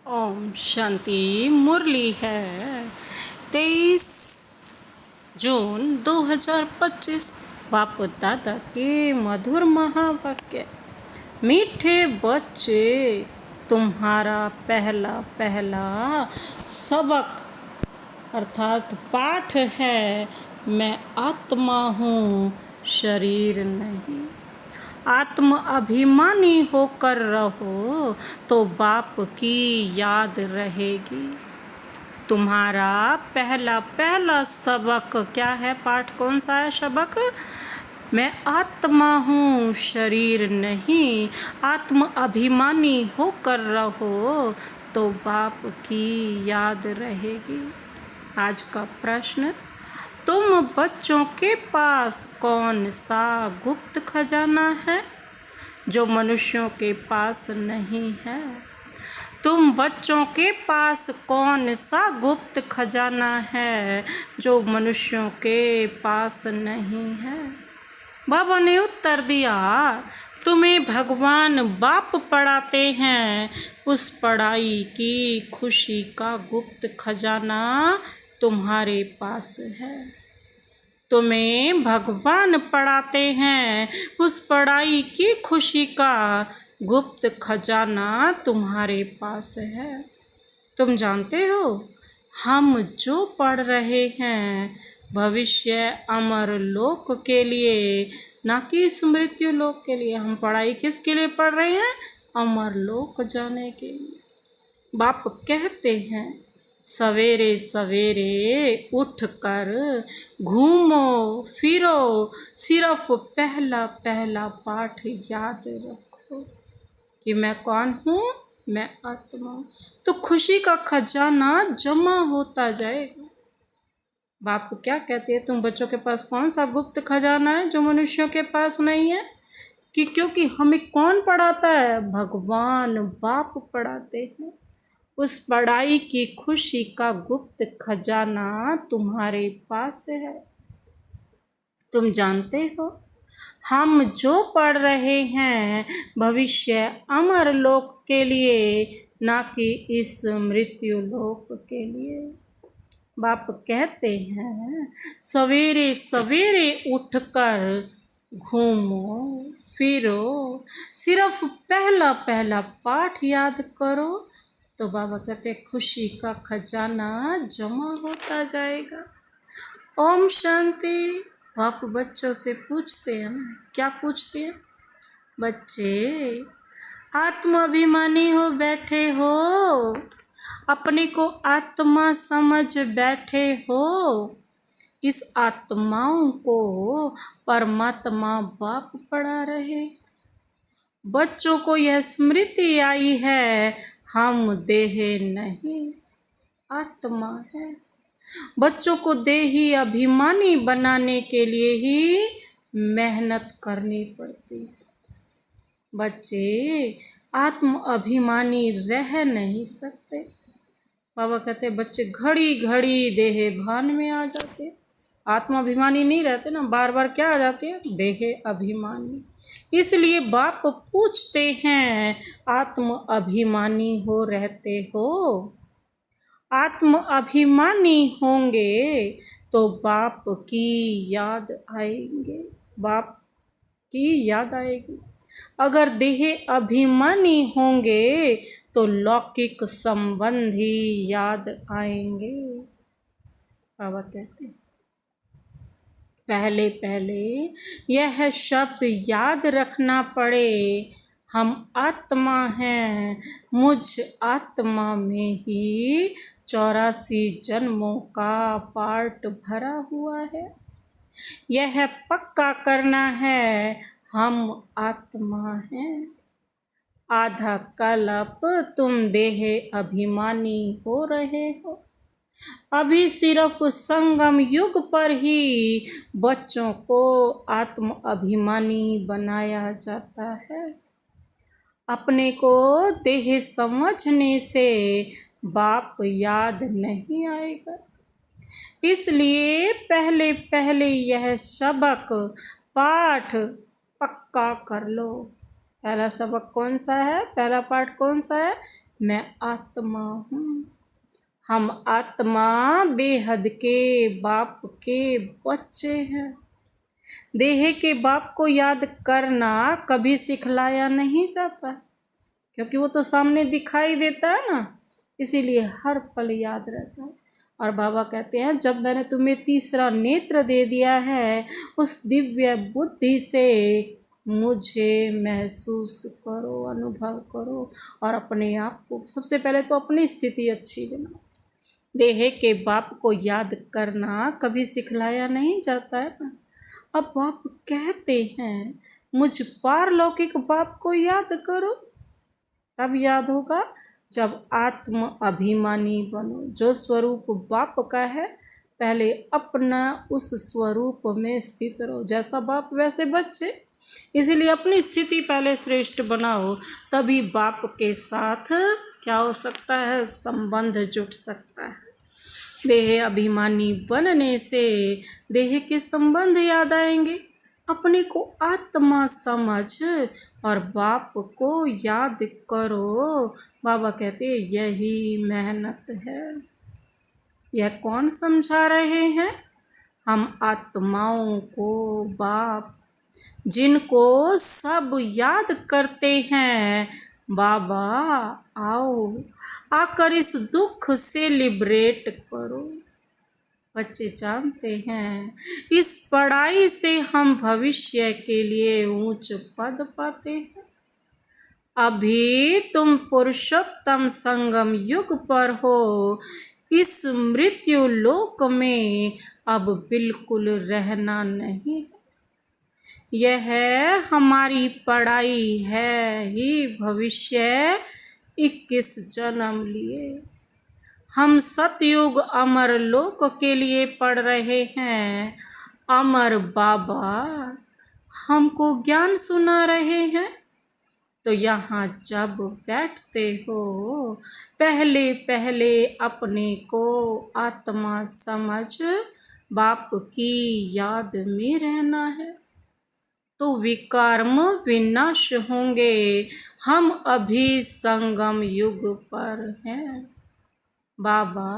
ओम शांति। मुरली है 23 जून 2025। बाप दादा के मधुर महावाक्य। मीठे बच्चे, तुम्हारा पहला पहला सबक अर्थात पाठ है, मैं आत्मा हूँ, शरीर नहीं। आत्म अभिमानी होकर रहो तो बाप की याद रहेगी। तुम्हारा पहला पहला सबक क्या है? पाठ कौन सा है? सबक मैं आत्मा हूँ, शरीर नहीं। आत्म अभिमानी होकर रहो तो बाप की याद रहेगी। आज का प्रश्न, तुम बच्चों के पास कौन सा गुप्त खजाना है जो मनुष्यों के पास नहीं है? तुम बच्चों के पास कौन सा गुप्त खजाना है जो मनुष्यों के पास नहीं है? बाबा ने उत्तर दिया, तुम्हें भगवान बाप पढ़ाते हैं, उस पढ़ाई की खुशी का गुप्त खजाना तुम्हारे पास है। तुम्हें भगवान पढ़ाते हैं, उस पढ़ाई की खुशी का गुप्त खजाना तुम्हारे पास है। तुम जानते हो, हम जो पढ़ रहे हैं भविष्य अमर लोक के लिए, ना कि इस मृत्यु लोक के लिए। हम पढ़ाई किसके लिए पढ़ रहे हैं? अमर लोक जाने के लिए। बाप कहते हैं, सवेरे सवेरे उठकर घूमो फिरो, सिर्फ पहला पहला पाठ याद रखो कि मैं कौन हूँ, मैं आत्मा। तो खुशी का खजाना जमा होता जाएगा। बाप क्या कहते हैं, तुम बच्चों के पास कौन सा गुप्त खजाना है जो मनुष्यों के पास नहीं है? कि क्योंकि हमें कौन पढ़ाता है? भगवान बाप पढ़ाते हैं। उस पढ़ाई की खुशी का गुप्त खजाना तुम्हारे पास है। तुम जानते हो, हम जो पढ़ रहे हैं भविष्य अमर लोक के लिए, ना कि इस मृत्यु लोक के लिए। बाप कहते हैं, सवेरे सवेरे उठकर घूमो फिरो, सिर्फ पहला पहला पाठ याद करो। तो बाबा कहते खुशी का खजाना जमा होता जाएगा। ओम शांति। बाप बच्चों से पूछते हैं ना, क्या पूछते हैं? बच्चे, आत्माभिमानी हो बैठे हो, अपने को आत्मा समझ बैठे हो। इस आत्माओं को परमात्मा बाप पढ़ा रहे। बच्चों को यह स्मृति आई है, हम देह नहीं, आत्मा है। बच्चों को देही अभिमानी बनाने के लिए ही मेहनत करनी पड़ती है। बच्चे आत्म अभिमानी रह नहीं सकते। बाबा कहते बच्चे घड़ी घड़ी देह भान में आ जाते, आत्माभिमानी नहीं रहते ना, बार बार क्या आ जाते हैं? देह अभिमानी। इसलिए बाप पूछते हैं, आत्म अभिमानी हो रहते हो? आत्म अभिमानी होंगे तो बाप की याद आएंगे, बाप की याद आएगी। अगर देह अभिमानी होंगे तो लौकिक संबंधी याद आएंगे। बाबा कहते हैं, पहले पहले यह शब्द याद रखना पड़े, हम आत्मा हैं, मुझ आत्मा में ही 84 जन्मों का पार्ट भरा हुआ है। यह पक्का करना है, हम आत्मा हैं। आधा कल्प तुम देह अभिमानी हो रहे हो। अभी सिर्फ संगम युग पर ही बच्चों को आत्म अभिमानी बनाया जाता है। अपने को देह समझने से बाप याद नहीं आएगा। इसलिए पहले पहले यह सबक पाठ पक्का कर लो। पहला सबक कौन सा है? पहला पाठ कौन सा है? मैं आत्मा हूँ। हम आत्मा बेहद के बाप के बच्चे हैं। देह के बाप को याद करना कभी सिखलाया नहीं जाता, क्योंकि वो तो सामने दिखाई देता है ना, इसीलिए हर पल याद रहता है। और बाबा कहते हैं, जब मैंने तुम्हें तीसरा नेत्र दे दिया है, उस दिव्य बुद्धि से मुझे महसूस करो, अनुभव करो और अपने आप को सबसे पहले तो अपनी स्थिति अच्छी बनाओ। देह के बाप को याद करना कभी सिखलाया नहीं जाता है ना। अब बाप कहते हैं, मुझ पारलौकिक बाप को याद करो। तब याद होगा जब आत्म अभिमानी बनो। जो स्वरूप बाप का है, पहले अपना उस स्वरूप में स्थित रहो। जैसा बाप वैसे बच्चे, इसीलिए अपनी स्थिति पहले श्रेष्ठ बनाओ, तभी बाप के साथ क्या हो सकता है, संबंध जुट सकता है। देह अभिमानी बनने से देह के संबंध याद आएंगे। अपने को आत्मा समझ और बाप को याद करो। बाबा कहते हैं, यही मेहनत है। यह कौन समझा रहे हैं? हम आत्माओं को बाप, जिनको सब याद करते हैं। बाबा आओ, आकर इस दुख से लिबरेट करो। बच्चे जानते हैं, इस पढ़ाई से हम भविष्य के लिए ऊंच पद पाते हैं। अभी तुम पुरुषोत्तम संगम युग पर हो। इस मृत्यु लोक में अब बिल्कुल रहना नहीं। यह हमारी पढ़ाई है ही भविष्य 21 जन्म लिए। हम सतयुग अमर लोक के लिए पढ़ रहे हैं। अमर बाबा हमको ज्ञान सुना रहे हैं। तो यहाँ जब बैठते हो, पहले पहले अपने को आत्मा समझ बाप की याद में रहना है, तो विकर्म विनाश होंगे। हम अभी संगम युग पर हैं। बाबा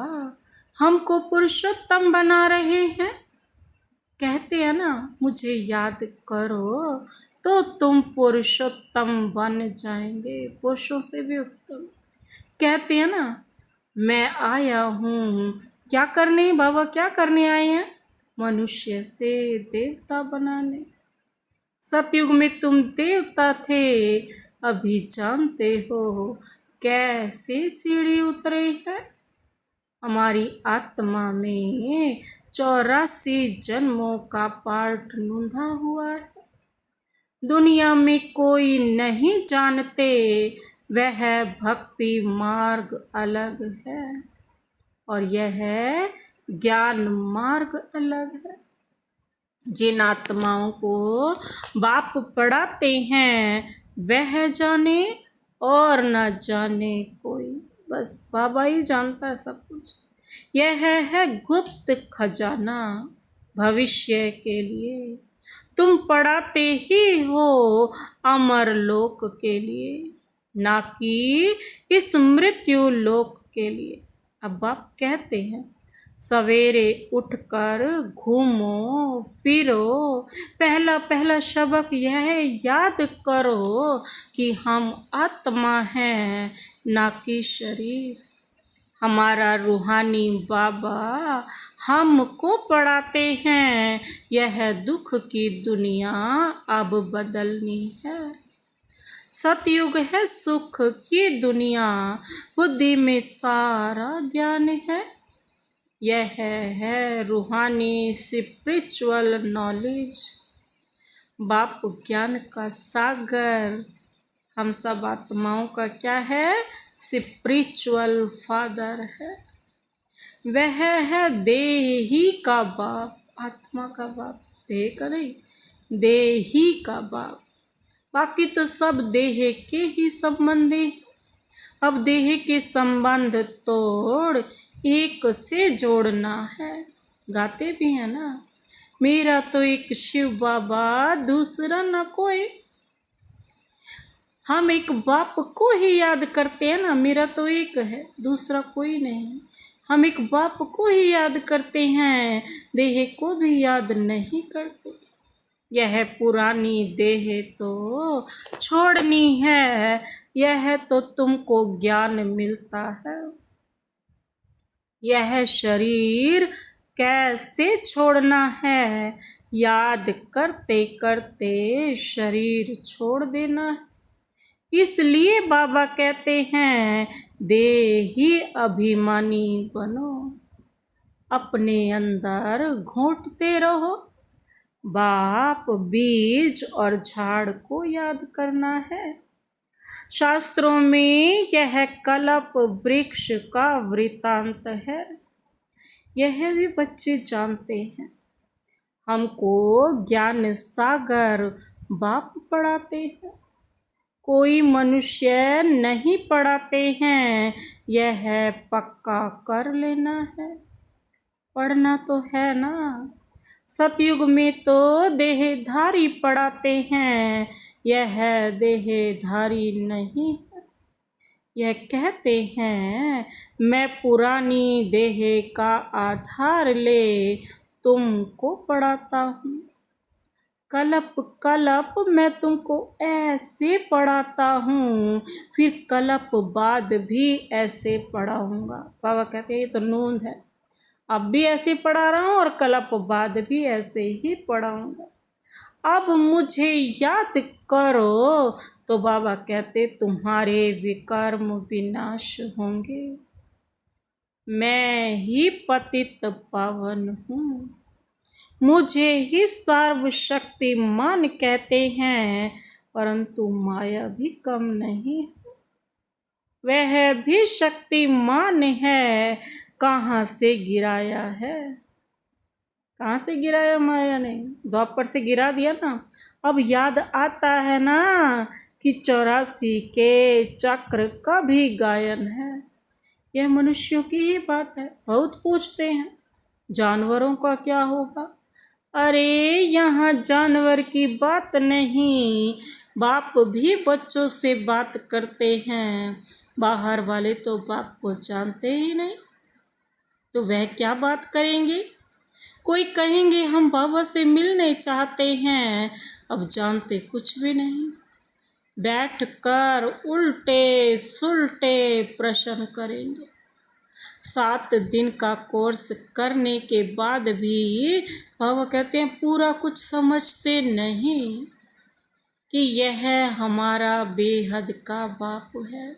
हमको पुरुषोत्तम बना रहे हैं। कहते हैं ना, मुझे याद करो तो तुम पुरुषोत्तम बन जाएंगे, पुरुषों से भी उत्तम। कहते हैं ना, मैं आया हूँ क्या करने? बाबा क्या करने आए हैं? मनुष्य से देवता बनाने। सतयुग में तुम देवता थे, अभी जानते हो कैसे सीढ़ी उतरे हैं। हमारी आत्मा में 84 जन्मों का पाठ नूंधा हुआ है। दुनिया में कोई नहीं जानते, वह भक्ति मार्ग अलग है और यह ज्ञान मार्ग अलग है। जिन आत्माओं को बाप पढ़ाते हैं, वह जाने और न जाने कोई, बस बाबा ही जानता है सब कुछ। यह है गुप्त खजाना भविष्य के लिए। तुम पढ़ाते ही हो अमर लोक के लिए, ना कि इस मृत्यु लोक के लिए। अब बाप कहते हैं, सवेरे उठकर घूमो फिरो, पहला पहला सबक यह याद करो कि हम आत्मा हैं, ना कि शरीर। हमारा रूहानी बाबा हमको पढ़ाते हैं, यह दुख की दुनिया अब बदलनी है। सतयुग है सुख की दुनिया, बुद्धि में सारा ज्ञान है। यह है रूहानी स्पिरिचुअल नॉलेज। बाप ज्ञान का सागर हम सब आत्माओं का क्या है? स्पिरिचुअल फादर है। वह है देही का बाप, आत्मा का बाप, देह का नहीं, देही का बाप। बाकी तो सब देह के ही संबंधी। अब देह के संबंध तोड़ एक से जोड़ना है। गाते भी है ना, मेरा तो एक शिव बाबा, दूसरा न कोई। हम एक बाप को ही याद करते हैं ना, मेरा तो एक है, दूसरा कोई नहीं। हम एक बाप को ही याद करते हैं, देह को भी याद नहीं करते। यह पुरानी देह तो छोड़नी है, यह तो तुमको ज्ञान मिलता है। यह शरीर कैसे छोड़ना है, याद करते करते शरीर छोड़ देना है। इसलिए बाबा कहते हैं, देही अभिमानी बनो, अपने अंदर घोंटते रहो। बाप, बीज और झाड़ को याद करना है। शास्त्रों में यह कल्प वृक्ष का वृतांत है, यह भी बच्चे जानते हैं। हमको ज्ञान सागर बाप पढ़ाते हैं, कोई मनुष्य नहीं पढ़ाते हैं, यह पक्का कर लेना है। पढ़ना तो है ना। सतयुग में तो देहधारी पढ़ाते हैं, यह देहधारी नहीं है। यह कहते हैं, मैं पुरानी देह का आधार ले तुमको पढ़ाता हूँ। कल्प कल्प मैं तुमको ऐसे पढ़ाता हूँ, फिर कल्प बाद भी ऐसे पढ़ाऊँगा। बाबा कहते हैं, ये तो नूंद है, अब भी ऐसे पढ़ा रहा हूँ और कल्प बाद भी ऐसे ही पढ़ाऊँगा। अब मुझे याद करो, तो बाबा कहते, तुम्हारे विकर्म विनाश होंगे। मैं ही पतित पावन हूँ, मुझे ही सर्वशक्तिमान कहते हैं, परंतु माया भी कम नहीं है। वह भी शक्तिमान है, कहाँ से गिराया है? कहाँ से गिराया माया ने? द्वापर से गिरा दिया ना। अब याद आता है ना कि 84 के चक्र का भी गायन है। यह मनुष्यों की ही बात है। बहुत पूछते हैं, जानवरों का क्या होगा? अरे यहाँ जानवर की बात नहीं, बाप भी बच्चों से बात करते हैं। बाहर वाले तो बाप को जानते ही नहीं, तो वह क्या बात करेंगे? कोई कहेंगे हम बाबा से मिलने चाहते हैं, अब जानते कुछ भी नहीं। बैठकर उल्टे सुलटे प्रश्न करेंगे। 7 दिन का कोर्स करने के बाद भी बाबा कहते हैं, पूरा कुछ समझते नहीं कि यह हमारा बेहद का बाप है।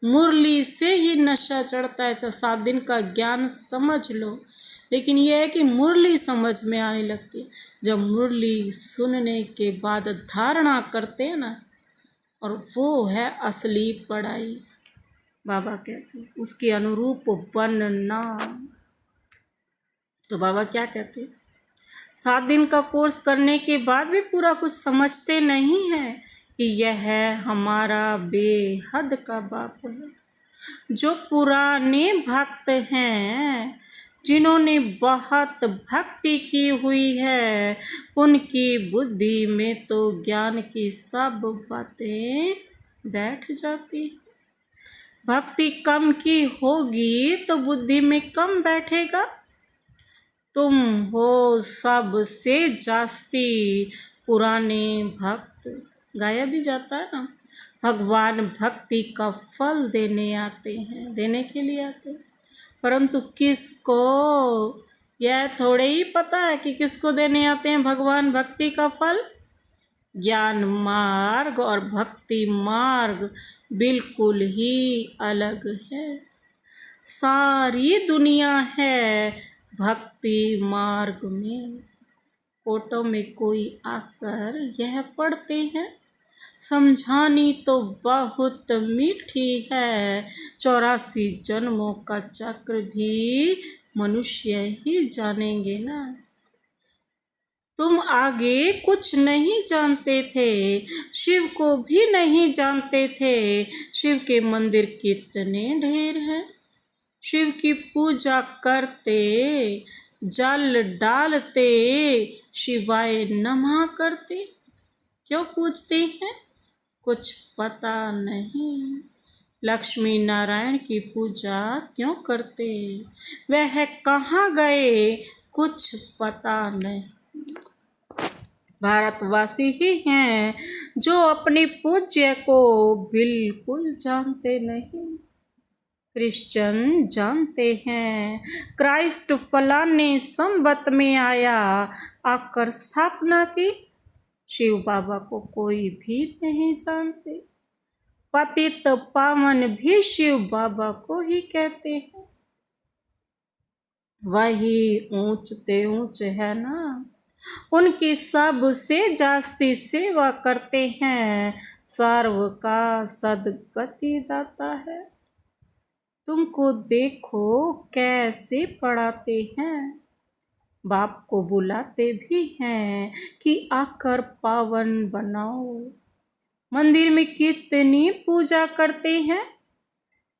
मुरली से ही नशा चढ़ता है। 7 दिन का ज्ञान समझ लो, लेकिन यह है कि मुरली समझ में आने लगती है। जब मुरली सुनने के बाद धारणा करते हैं ना, और वो है असली पढ़ाई। बाबा कहते हैं, उसके अनुरूप बनना। तो बाबा क्या कहते हैं, 7 दिन का कोर्स करने के बाद भी पूरा कुछ समझते नहीं है कि यह हमारा बेहद का बाप है। जो पुराने भक्त हैं, जिन्होंने बहुत भक्ति की हुई है, उनकी बुद्धि में तो ज्ञान की सब बातें बैठ जाती। भक्ति कम की होगी तो बुद्धि में कम बैठेगा। तुम हो सबसे जास्ती पुराने भक्त। गाया भी जाता है ना, भगवान भक्ति का फल देने आते हैं, देने के लिए आते हैं, परंतु किसको? यह थोड़े ही पता है कि किसको देने आते हैं भगवान भक्ति का फल। ज्ञान मार्ग और भक्ति मार्ग बिल्कुल ही अलग है। सारी दुनिया है भक्ति मार्ग में। फोटो में कोई आकर यह पढ़ते हैं, समझानी तो बहुत मीठी है। 84 जन्मों का चक्र भी मनुष्य ही जानेंगे ना। तुम आगे कुछ नहीं जानते थे, शिव को भी नहीं जानते थे। शिव के मंदिर कितने ढेर हैं। शिव की पूजा करते, जल डालते, शिवाय नमः करते। क्यों पूछते हैं? कुछ पता नहीं। लक्ष्मी नारायण की पूजा क्यों करते, वह कहाँ गए कुछ पता नहीं। भारतवासी ही हैं जो अपनी पूज्य को बिल्कुल जानते नहीं। क्रिश्चियन जानते हैं क्राइस्ट फलाने संवत में आया, आकर स्थापना की। शिव बाबा को कोई भी नहीं जानते। पतित पावन भी शिव बाबा को ही कहते हैं। वही ऊंचते ऊंच है ना, उनकी सबसे जास्ती सेवा करते हैं। सर्व का सदगति दाता है। तुमको देखो कैसे पढ़ाते हैं। बाप को बुलाते भी हैं कि आकर पावन बनाओ। मंदिर में कितनी पूजा करते हैं,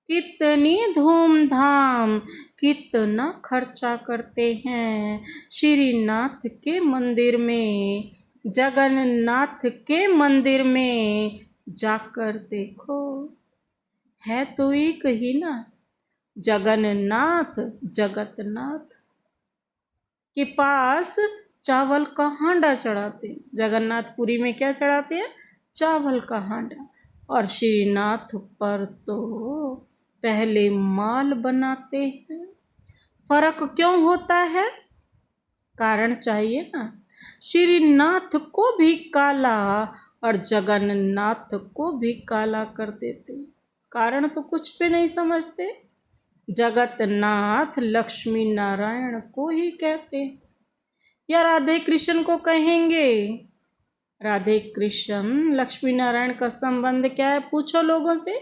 कितनी धूमधाम, कितना खर्चा करते हैं। श्रीनाथ के मंदिर में, जगन्नाथ के मंदिर में जाकर देखो, है तो एक ही ना, जगन्नाथ जगतनाथ के पास चावल का हांडा चढ़ाते हैं। जगन्नाथपुरी में क्या चढ़ाते हैं, चावल का हांडा। और श्रीनाथ पर तो पहले माल बनाते हैं। फर्क क्यों होता है, कारण चाहिए ना। श्रीनाथ को भी काला और जगन्नाथ को भी काला कर देते, कारण तो कुछ पे नहीं समझते। जगतनाथ लक्ष्मी नारायण को ही कहते, या राधे कृष्ण को कहेंगे। राधे कृष्ण लक्ष्मी नारायण का संबंध क्या है, पूछो लोगों से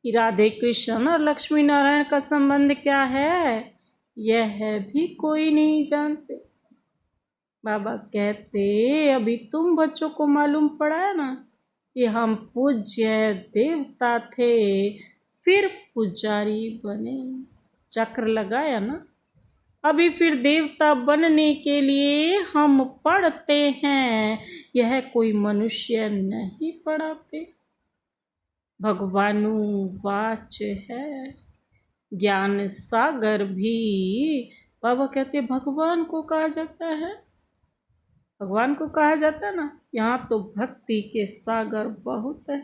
कि राधे कृष्ण और लक्ष्मी नारायण का संबंध क्या है, यह भी कोई नहीं जानते। बाबा कहते अभी तुम बच्चों को मालूम पड़ा है ना कि हम पूज्य देवता थे, फिर पुजारी बने, चक्र लगाया ना। अभी फिर देवता बनने के लिए हम पढ़ते हैं, यह कोई मनुष्य नहीं पढ़ाते। भगवानु वाच है, ज्ञान सागर भी। बाबा कहते भगवान को कहा जाता है, भगवान को कहा जाता है ना। यहाँ तो भक्ति के सागर बहुत है।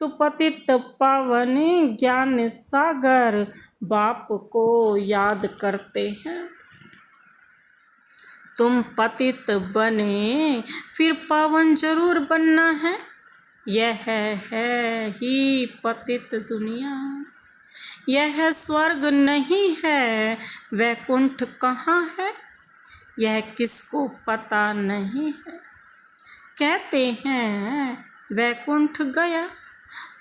तो पतित पावन ज्ञान सागर बाप को याद करते हैं। तुम पतित बने फिर पावन जरूर बनना है। यह है ही पतित दुनिया, यह स्वर्ग नहीं है। वैकुंठ कहाँ है, यह किसको पता नहीं है। कहते हैं वैकुंठ गया,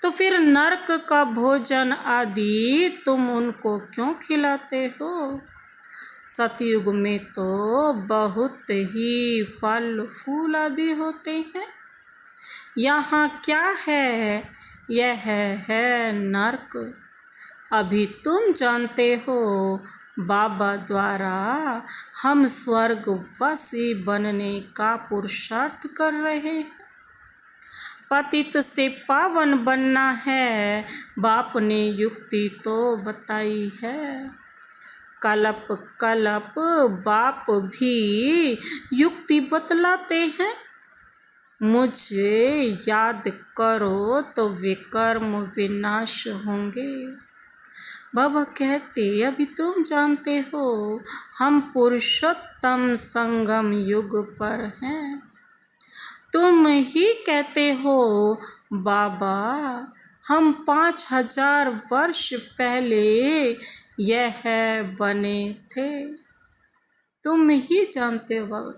तो फिर नरक का भोजन आदि तुम उनको क्यों खिलाते हो। सतयुग में तो बहुत ही फल फूल आदि होते हैं। यहाँ क्या है, यह है नरक। अभी तुम जानते हो बाबा द्वारा हम स्वर्गवासी बनने का पुरुषार्थ कर रहे हैं। पतित से पावन बनना है, बाप ने युक्ति तो बताई है। कलप कलप बाप भी युक्ति बतलाते हैं। मुझे याद करो तो विकर्म विनाश होंगे। बाबा कहते अभी तुम जानते हो हम पुरुषोत्तम संगम युग पर हैं। तुम ही कहते हो बाबा हम 5000 वर्ष पहले यह बने थे। तुम ही जानते हो बाबा,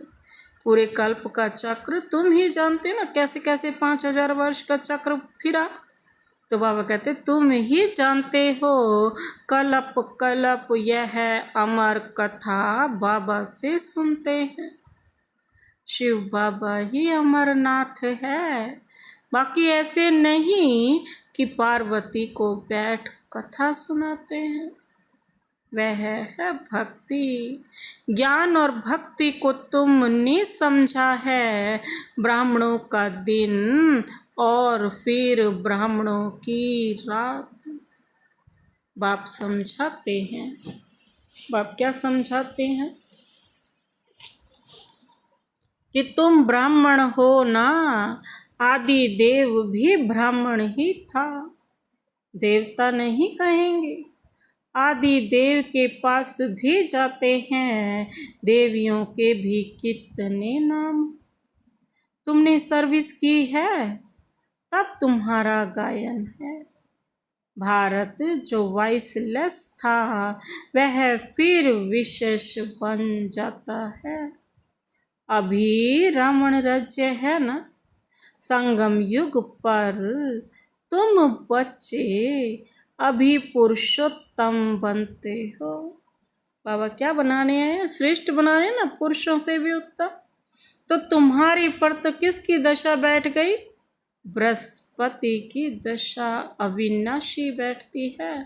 पूरे कल्प का चक्र तुम ही जानते हो ना, कैसे कैसे 5000 वर्ष का चक्र फिरा। तो बाबा कहते तुम ही जानते हो कल्प कल्प यह अमर कथा बाबा से सुनते हैं। शिव बाबा ही अमरनाथ है, बाकी ऐसे नहीं कि पार्वती को बैठ कथा सुनाते हैं। वह है भक्ति। ज्ञान और भक्ति को तुमने समझा है। ब्राह्मणों का दिन और फिर ब्राह्मणों की रात। बाप समझाते हैं। बाप क्या समझाते हैं कि तुम ब्राह्मण हो ना, आदि देव भी ब्राह्मण ही था। देवता नहीं कहेंगे, आदि देव के पास भी जाते हैं। देवियों के भी कितने नाम। तुमने सर्विस की है तब तुम्हारा गायन है। भारत जो वॉइसलेस था वह फिर विशेष बन जाता है। अभी रावण राज्य है ना, संगम युग पर तुम बच्चे अभी पुरुषोत्तम बनते हो। बाबा क्या बनाने हैं? श्रेष्ठ बनाने ना, पुरुषों से भी उत्तम। तो तुम्हारी पर तो किसकी दशा बैठ गई? बृहस्पति की दशा अविनाशी बैठती है।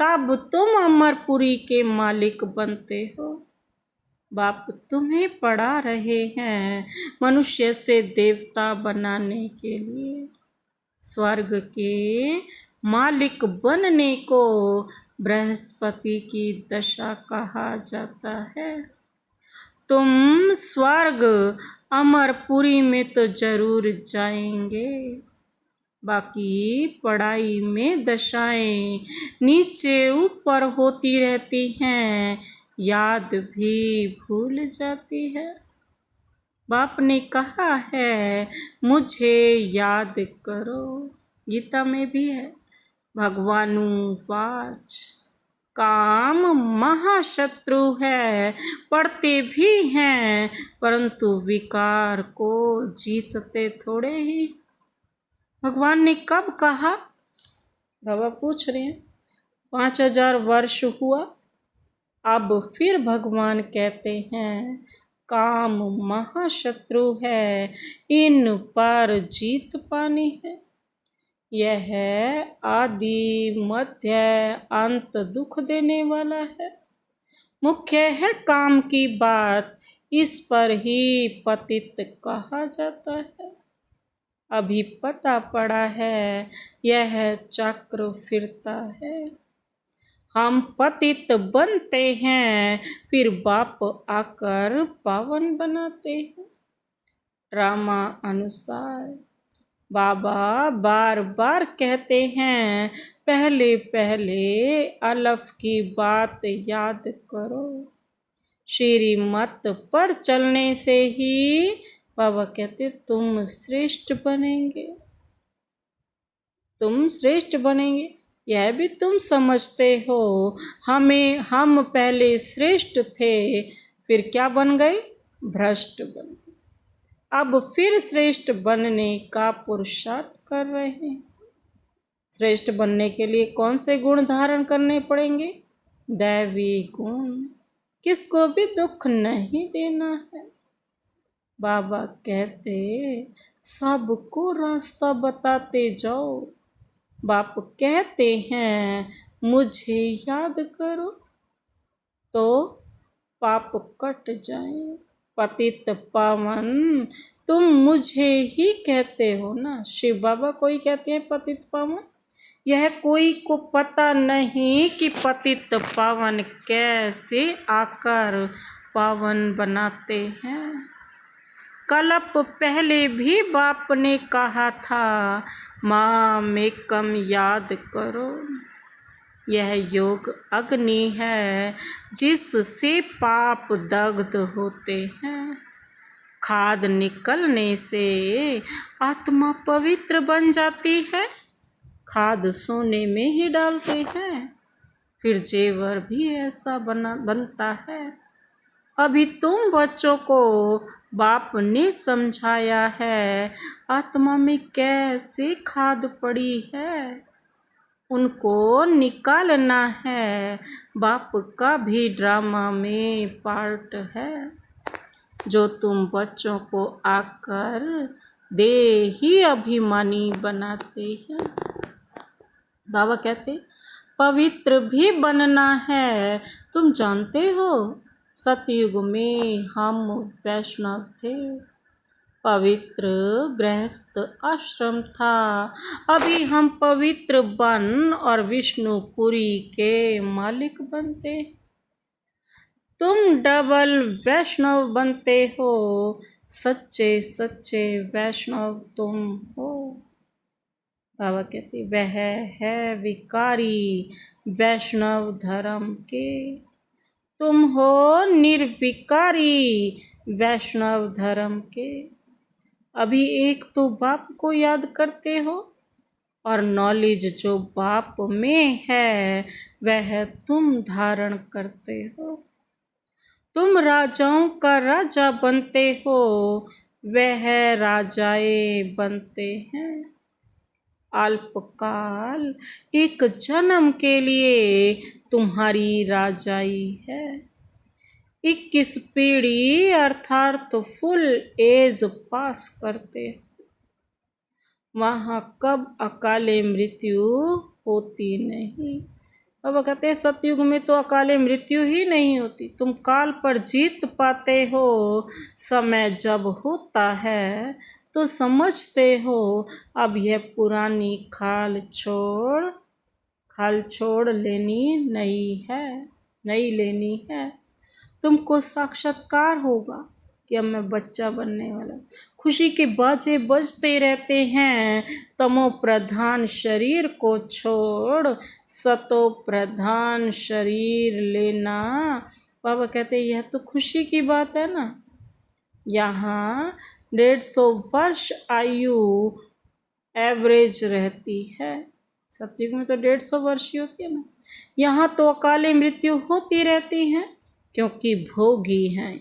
तब तुम अमरपुरी के मालिक बनते हो। बाप तुम्हें पढ़ा रहे हैं मनुष्य से देवता बनाने के लिए। स्वर्ग के मालिक बनने को बृहस्पति की दशा कहा जाता है। तुम स्वर्ग अमरपुरी में तो जरूर जाएंगे, बाकी पढ़ाई में दशाएं नीचे ऊपर होती रहती हैं, याद भी भूल जाती है। बाप ने कहा है मुझे याद करो, गीता में भी है। भगवानुवाच काम महाशत्रु है, पढ़ते भी हैं परंतु विकार को जीतते थोड़े ही। भगवान ने कब कहा? बाबा पूछ रहे हैं। 5000 वर्ष हुआ। अब फिर भगवान कहते हैं काम महाशत्रु है, इन पर जीत पानी है। यह आदि मध्य अंत दुख देने वाला है। मुख्य है काम की बात, इस पर ही पतित कहा जाता है। अभी पता पड़ा है यह चक्र फिरता है। हम पतित बनते हैं, फिर बाप आकर पावन बनाते हैं। ड्रामा अनुसार बाबा बार बार कहते हैं पहले पहले अलफ की बात याद करो। श्रीमत पर चलने से ही बाबा कहते तुम श्रेष्ठ बनेंगे। तुम श्रेष्ठ बनेंगे यह भी तुम समझते हो। हम पहले श्रेष्ठ थे, फिर क्या बन गए? भ्रष्ट बन गए। अब फिर श्रेष्ठ बनने का पुरुषार्थ कर रहे हैं। श्रेष्ठ बनने के लिए कौन से गुण धारण करने पड़ेंगे? दैवी गुण। किसको भी दुख नहीं देना है। बाबा कहते सबको रास्ता बताते जाओ। बाप कहते हैं मुझे याद करो तो पाप कट जाए। पतित पावन तुम मुझे ही कहते हो ना। शिव बाबा को ही कहते हैं पतित पावन। यह कोई को पता नहीं कि पतित पावन कैसे आकर पावन बनाते हैं। कल्प पहले भी बाप ने कहा था माम एकम याद करो। यह योग अग्नि है जिससे पाप दग्ध होते हैं। खाद निकलने से आत्मा पवित्र बन जाती है। खाद सोने में ही डालते हैं, फिर जेवर भी ऐसा बनता है। अभी तुम बच्चों को बाप ने समझाया है आत्मा में कैसे खाद पड़ी है, उनको निकालना है। बाप का भी ड्रामा में पार्ट है जो तुम बच्चों को आकर देही अभिमानी बनाते हैं। बाबा कहते पवित्र भी बनना है। तुम जानते हो सतयुग में हम वैष्णव थे, पवित्र गृहस्थ आश्रम था। अभी हम पवित्र वन और विष्णुपुरी के मालिक बनते। तुम डबल वैष्णव बनते हो, सच्चे सच्चे वैष्णव तुम हो। बाबा कहते वह है विकारी वैष्णव धर्म के, तुम हो निर्विकारी वैष्णव धर्म के। अभी एक तो बाप को याद करते हो और नॉलेज जो बाप में है वह तुम धारण करते हो। तुम राजाओं का राजा बनते हो, वह राजाए बनते हैं। अल्पकाल एक जन्म के लिए तुम्हारी राजाई है। 21 पीढ़ी अर्थात फुल एज पास करते। वहाँ कब अकाले मृत्यु होती नहीं। बाबा कहते हैं सतयुग में तो अकाले मृत्यु ही नहीं होती। तुम काल पर जीत पाते हो। समय जब होता है तो समझते हो अब यह पुरानी खाल छोड़ लेनी नई लेनी है। तुमको साक्षात्कार होगा कि अब मैं बच्चा बनने वाला। खुशी के बाजे बजते रहते हैं। तमो प्रधान शरीर को छोड़ सतो प्रधान शरीर लेना। बाबा कहते हैं यह तो खुशी की बात है ना। यहाँ 150 वर्ष आयु एवरेज रहती है। सतयुग में तो 150 वर्ष ही होती है ना। यहाँ तो अकाले मृत्यु होती रहती है क्योंकि भोगी हैं।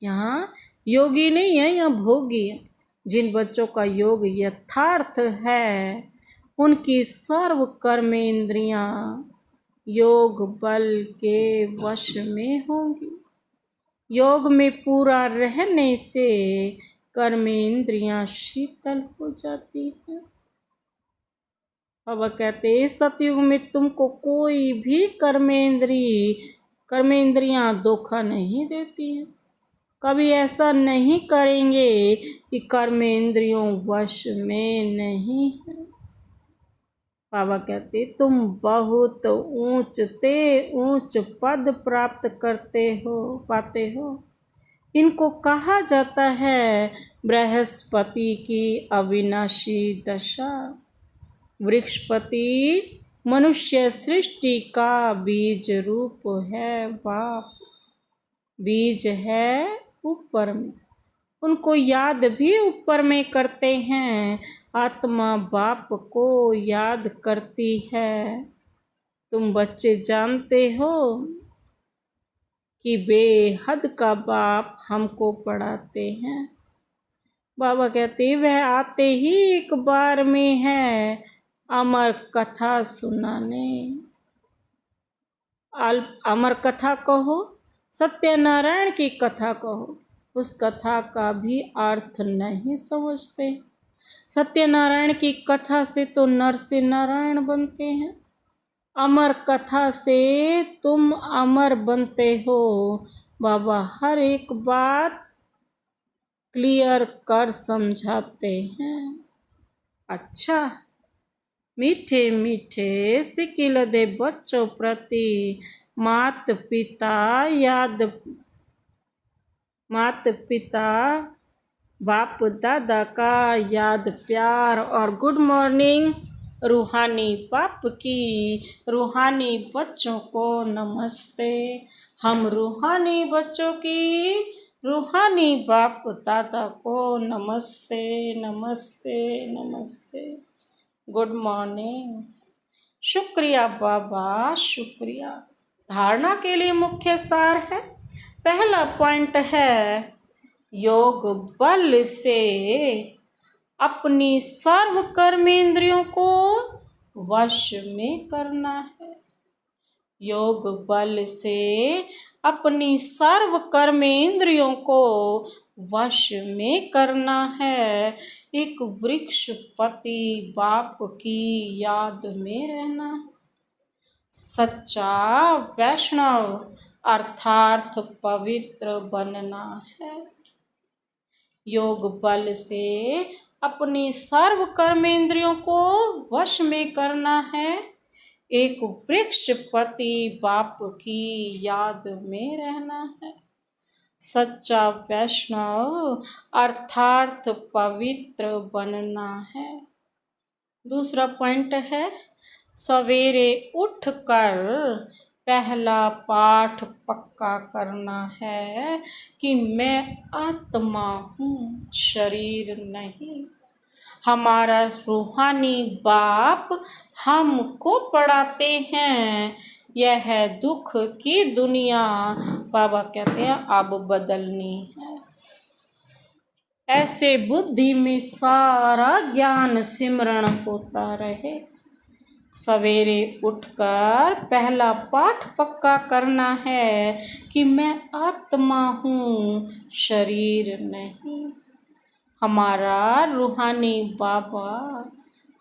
यहाँ योगी नहीं है, यहाँ भोगी है। जिन बच्चों का योग यथार्थ है उनकी सर्व कर्मेंद्रियां योग बल के वश में होंगी। योग में पूरा रहने से कर्मेंद्रियां शीतल हो जाती हैं। अब कहते हैं सतयुग में तुमको कोई भी कर्मेंद्रियां धोखा नहीं देती हैं। कभी ऐसा नहीं करेंगे कि कर्मेंद्रियों वश में नहीं है। बाबा कहते तुम बहुत ऊंच पद प्राप्त पाते हो। इनको कहा जाता है बृहस्पति की अविनाशी दशा। वृक्षपति मनुष्य सृष्टि का बीज रूप है। बाप बीज है ऊपर में, उनको याद भी ऊपर में करते हैं। आत्मा बाप को याद करती है। तुम बच्चे जानते हो कि बेहद का बाप हमको पढ़ाते हैं। बाबा कहते वह आते ही एक बार में है अमर कथा सुनाने। अमर कथा कहो, सत्यनारायण की कथा कहो, उस कथा का भी अर्थ नहीं समझते। सत्यनारायण की कथा से तो नर से नारायण बनते हैं। अमर कथा से तुम अमर बनते हो। बाबा हर एक बात क्लियर कर समझाते हैं। अच्छा, मीठे मीठे सिकिलदे बच्चों प्रति मात पिता बाप दादा का याद प्यार और गुड मॉर्निंग। रूहानी बाप की रूहानी बच्चों को नमस्ते। हम रूहानी बच्चों की रूहानी बाप दादा को नमस्ते नमस्ते नमस्ते। Good morning. शुक्रिया बाबा, शुक्रिया। धारणा के लिए मुख्य सार है। पहला पॉइंट है योग बल से अपनी सर्व कर्मेंद्रियों को वश में करना है। योग बल से अपनी सर्व कर्मेंद्रियों को वश में करना है। एक वृक्षपति बाप की याद में रहना है। सच्चा वैष्णव अर्थात पवित्र बनना है। योग बल से अपनी सर्व कर्मेंद्रियों को वश में करना है। एक वृक्ष प्रति बाप की याद में रहना है। सच्चा वैष्णव अर्थात पवित्र बनना है। दूसरा पॉइंट है, सवेरे उठकर पहला पाठ पक्का करना है कि मैं आत्मा हूँ, शरीर नहीं। हमारा रूहानी बाप हमको पढ़ाते हैं, यह दुख की दुनिया बाबा कहते हैं अब बदलनी है। ऐसे बुद्धि में सारा ज्ञान सिमरण होता रहे। सवेरे उठकर पहला पाठ पक्का करना है कि मैं आत्मा हूँ, शरीर नहीं। हमारा रूहानी बाबा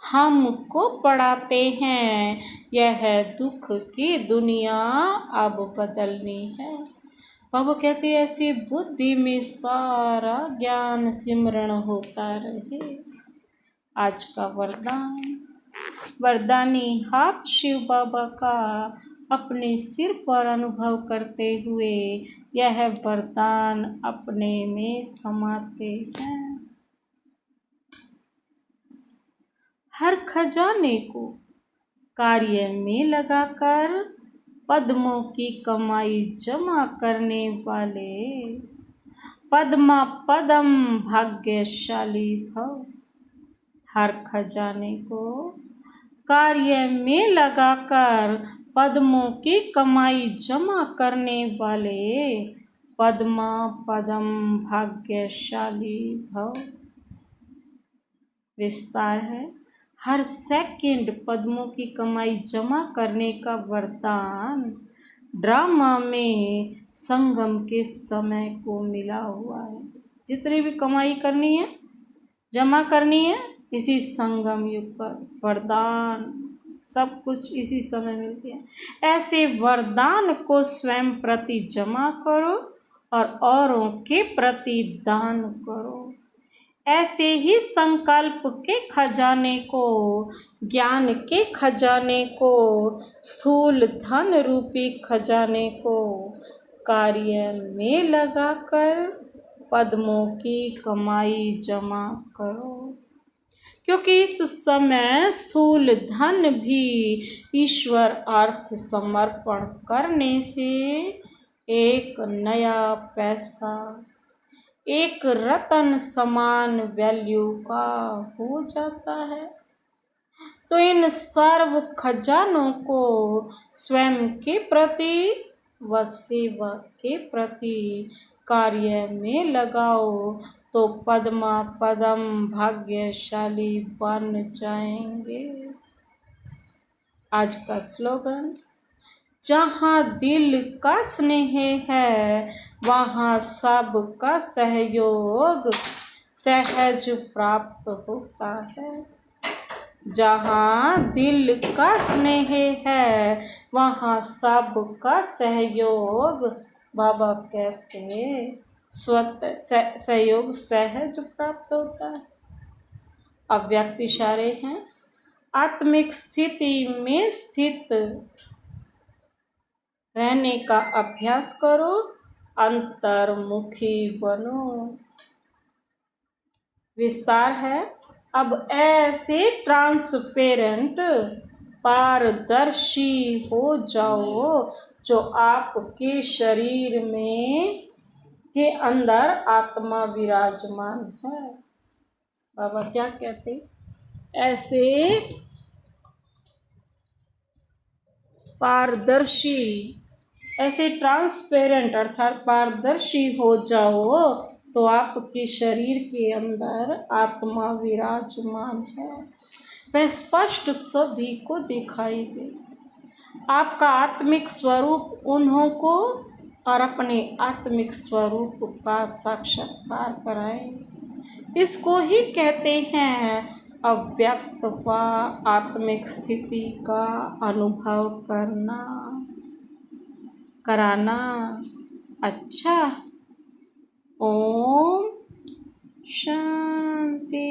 हमको पढ़ाते हैं, यह दुख की दुनिया अब बदलनी है। बाबा कहते हैं ऐसी बुद्धि में सारा ज्ञान सिमरण होता रहे। आज का वरदान, वरदानी हाथ शिव बाबा का अपने सिर पर अनुभव करते हुए यह वरदान अपने में समाते हैं। हर खजाने को कार्य में लगाकर पद्मों की कमाई जमा करने वाले पद्मा पदम भाग्यशाली भव। हर खजाने को कार्य में लगाकर पद्मों की कमाई जमा करने वाले पद्मा पदम भाग्यशाली भव। विस्तार है, हर सेकंड पद्मों की कमाई जमा करने का वरदान ड्रामा में संगम के समय को मिला हुआ है। जितनी भी कमाई करनी है, जमा करनी है, इसी संगम युग पर वरदान सब कुछ इसी समय मिलती है। ऐसे वरदान को स्वयं प्रति जमा करो और औरों के प्रति दान करो। ऐसे ही संकल्प के खजाने को, ज्ञान के खजाने को, स्थूल धन रूपी खजाने को कार्य में लगाकर पद्मों की कमाई जमा करो। क्योंकि इस समय स्थूल धन भी ईश्वर अर्थ समर्पण करने से एक नया पैसा, एक रतन समान वैल्यू का हो जाता है। तो इन सर्व खजानों को स्वयं के प्रति व सेवा के प्रति कार्य में लगाओ तो पद्मा पदम भाग्यशाली बन जाएंगे। आज का स्लोगन, जहाँ दिल का स्नेह है वहाँ सबका सहयोग सहज प्राप्त होता है। जहाँ दिल का स्नेह है वहाँ सबका सहयोग, बाबा कहते स्वतः सहयोग सहज प्राप्त होता है। अव्यक्त इशारे हैं, आत्मिक स्थिति में स्थित रहने का अभ्यास करो, अंतर्मुखी बनो। विस्तार है, अब ऐसे ट्रांसपेरेंट पारदर्शी हो जाओ जो आपके शरीर में के अंदर आत्मा विराजमान है। बाबा क्या कहते, ऐसे पारदर्शी, ऐसे ट्रांसपेरेंट अर्थात पारदर्शी हो जाओ तो आपके शरीर के अंदर आत्मा विराजमान है। वह स्पष्ट सभी को दिखाई दे। आपका आत्मिक स्वरूप उन्हों को और अपने आत्मिक स्वरूप का साक्षात्कार कराएं। इसको ही कहते हैं अव्यक्त व आत्मिक स्थिति का अनुभव करना, कराना। अच्छा, ओम शांति।